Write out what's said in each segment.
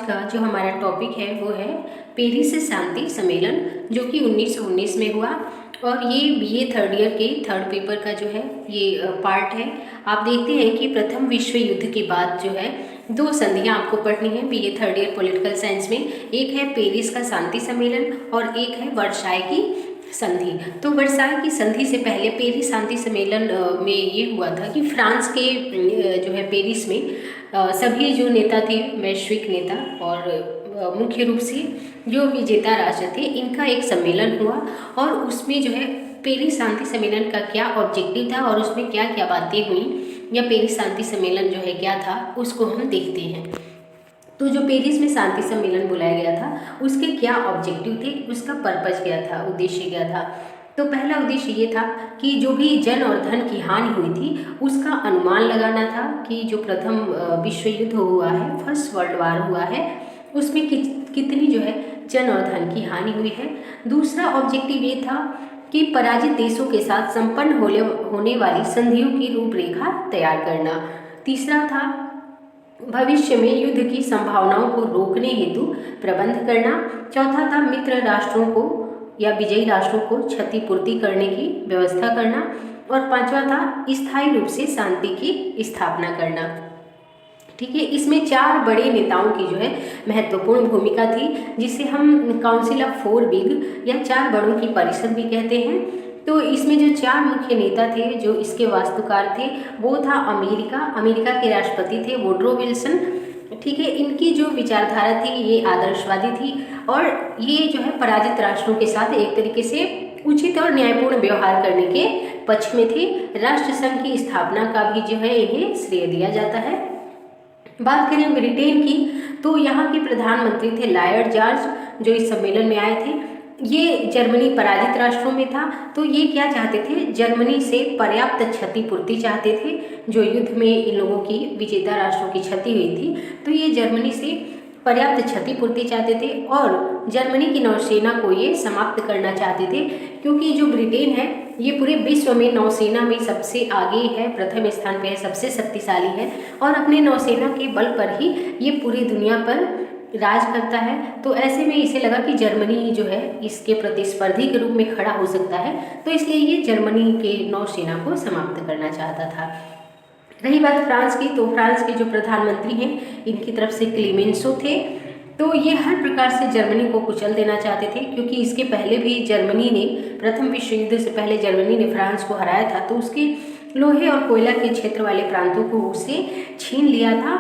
का जो हमारा टॉपिक है वो है पेरिस शांति सम्मेलन, जो कि 1919 में हुआ और ये बीए थर्ड ईयर के थर्ड पेपर का जो है ये पार्ट है। आप देखते हैं कि प्रथम विश्व युद्ध के बाद जो है दो संधियां आपको पढ़नी है BA third year political science में। एक है पेरिस का शांति सम्मेलन और एक है वर्साय की संधि। तो वर्साय की संधि से पहले पेरिस शांति सम्मेलन में ये हुआ था कि फ्रांस के जो है पेरिस में सभी जो नेता थे, वैश्विक नेता और मुख्य रूप से जो विजेता राष्ट्र थे, इनका एक सम्मेलन हुआ और उसमें जो है पेरिस शांति सम्मेलन का क्या ऑब्जेक्टिव था और उसमें क्या क्या बातें हुई या पेरिस शांति सम्मेलन जो है क्या था उसको हम देखते हैं। तो जो पेरिस में शांति सम्मेलन बुलाया गया था उसके क्या ऑब्जेक्टिव थे, उसका पर्पज क्या था, उद्देश्य क्या था। तो पहला उद्देश्य ये था कि जो भी जन और धन की हानि हुई थी उसका अनुमान लगाना था कि जो प्रथम विश्व युद्ध हुआ है, फर्स्ट वर्ल्ड वार हुआ है, उसमें कितनी जो है जन और धन की हानि हुई है। दूसरा ऑब्जेक्टिव ये था कि पराजित देशों के साथ संपन्न होने वाली संधियों की रूपरेखा तैयार करना। तीसरा था भविष्य में युद्ध की संभावनाओं को रोकने हेतु प्रबंध करना। चौथा था मित्र राष्ट्रों को या विजयी राष्ट्रों को क्षतिपूर्ति करने की व्यवस्था करना। और पांचवा था स्थायी रूप से शांति की स्थापना करना। ठीक है, इसमें चार बड़े नेताओं की जो है महत्वपूर्ण भूमिका थी, जिसे हम काउंसिल ऑफ फोर बिग या चार बड़ों की परिषद भी कहते हैं। तो इसमें जो चार मुख्य नेता थे जो इसके वास्तुकार थे वो था अमेरिका के राष्ट्रपति थे वुड्रो विल्सन। ठीक है, इनकी जो विचारधारा थी ये आदर्शवादी थी और ये जो है पराजित राष्ट्रों के साथ एक तरीके से उचित और न्यायपूर्ण व्यवहार करने के पक्ष में थे। राष्ट्र संघ की स्थापना का भी जो है इन्हें श्रेय दिया जाता है। बात करें ब्रिटेन की तो यहाँ के प्रधानमंत्री थे लॉर्ड जॉर्ज, जो इस सम्मेलन में आए थे। ये जर्मनी पराजित राष्ट्रों में था, तो ये क्या चाहते थे, जर्मनी से पर्याप्त क्षतिपूर्ति चाहते थे। जो युद्ध में इन लोगों की विजेता राष्ट्रों की क्षति हुई थी, तो ये जर्मनी से पर्याप्त क्षतिपूर्ति चाहते थे और जर्मनी की नौसेना को ये समाप्त करना चाहते थे, क्योंकि जो ब्रिटेन है ये पूरे विश्व में नौसेना में सबसे आगे है, प्रथम स्थान पे है, सबसे शक्तिशाली है और अपने नौसेना के बल पर ही ये पूरी दुनिया पर राज करता है। तो ऐसे में इसे लगा कि जर्मनी जो है इसके प्रतिस्पर्धी के रूप में खड़ा हो सकता है, तो इसलिए ये जर्मनी के नौसेना को समाप्त करना चाहता था। रही बात फ्रांस की, तो फ्रांस के जो प्रधानमंत्री हैं इनकी तरफ से क्लेमेंसो थे। तो ये हर प्रकार से जर्मनी को कुचल देना चाहते थे, क्योंकि इसके पहले भी जर्मनी ने प्रथम विश्व युद्ध से पहले जर्मनी ने फ्रांस को हराया था, तो उसके लोहे और कोयला के क्षेत्र वाले प्रांतों को उसे छीन लिया था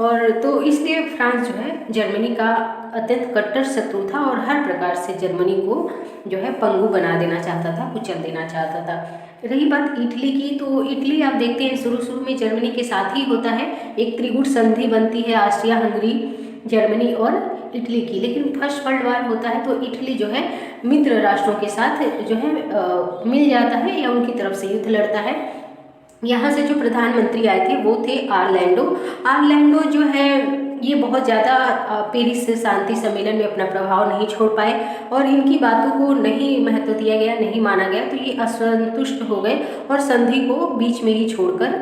और तो इसलिए फ्रांस जो है जर्मनी का अत्यंत कट्टर शत्रु था और हर प्रकार से जर्मनी को जो है पंगु बना देना चाहता था, कुचल देना चाहता था। रही बात इटली की, तो इटली आप देखते हैं शुरू में जर्मनी के साथ ही होता है, एक त्रिगुट संधि बनती है ऑस्ट्रिया हंगरी जर्मनी और इटली की। लेकिन फर्स्ट वर्ल्ड वार होता है तो इटली जो है मित्र राष्ट्रों के साथ जो है मिल जाता है या उनकी तरफ से युद्ध लड़ता है। यहाँ से जो प्रधानमंत्री आए थे वो थे आर्लैंडो जो है ये बहुत ज़्यादा पेरिस शांति सम्मेलन में अपना प्रभाव नहीं छोड़ पाए और इनकी बातों को नहीं महत्व दिया गया, नहीं माना गया, तो ये असंतुष्ट हो गए और संधि को बीच में ही छोड़कर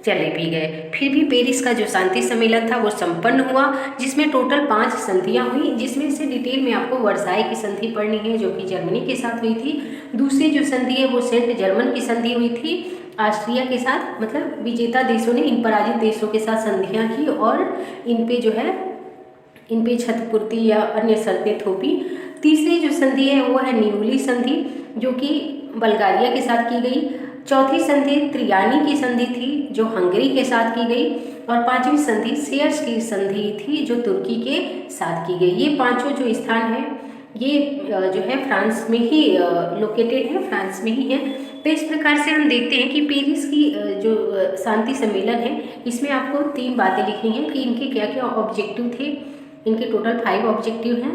चले भी गए। फिर भी पेरिस का जो शांति सम्मेलन था वो संपन्न हुआ, जिसमें टोटल 5 संधियां हुई, जिसमें से डिटेल में आपको वर्साय की संधि पढ़नी है जो कि जर्मनी के साथ हुई थी। दूसरी जो संधि है वो सेंट जर्मन की संधि हुई थी ऑस्ट्रिया के साथ, मतलब विजेता देशों ने इन पराजित देशों के साथ संधियां की और इन पे क्षतिपूर्ति या अन्य शर्तें थोपी। तीसरी जो संधि है वो है नियोली संधि, जो कि बल्गारिया के साथ की गई। चौथी संधि त्रियानी की संधि थी जो हंगरी के साथ की गई और पांचवी संधि सेयर्स की संधि थी जो तुर्की के साथ की गई। ये पांचों जो स्थान है ये जो है फ्रांस में ही लोकेटेड है, फ्रांस में ही है। तो इस प्रकार से हम देखते हैं कि पेरिस की जो शांति सम्मेलन है इसमें आपको 3 बातें लिखनी है कि इनके क्या क्या ऑब्जेक्टिव थे। इनके टोटल 5 ऑब्जेक्टिव हैं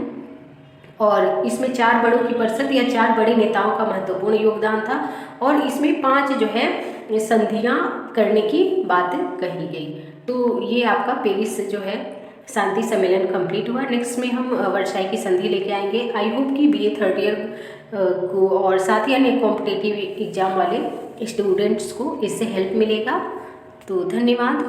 और इसमें 4 बड़ों की परिषद या 4 बड़े नेताओं का महत्वपूर्ण योगदान था और इसमें 5 जो है संधियां करने की बात कही गई। तो ये आपका पेरिस जो है शांति सम्मेलन कंप्लीट हुआ। नेक्स्ट में हम वर्साय की संधि लेके आएंगे। आई होप कि बीए थर्ड ईयर को और साथ ही अन्य कॉम्पिटिटिव एग्जाम वाले स्टूडेंट्स को इससे हेल्प मिलेगा। तो धन्यवाद।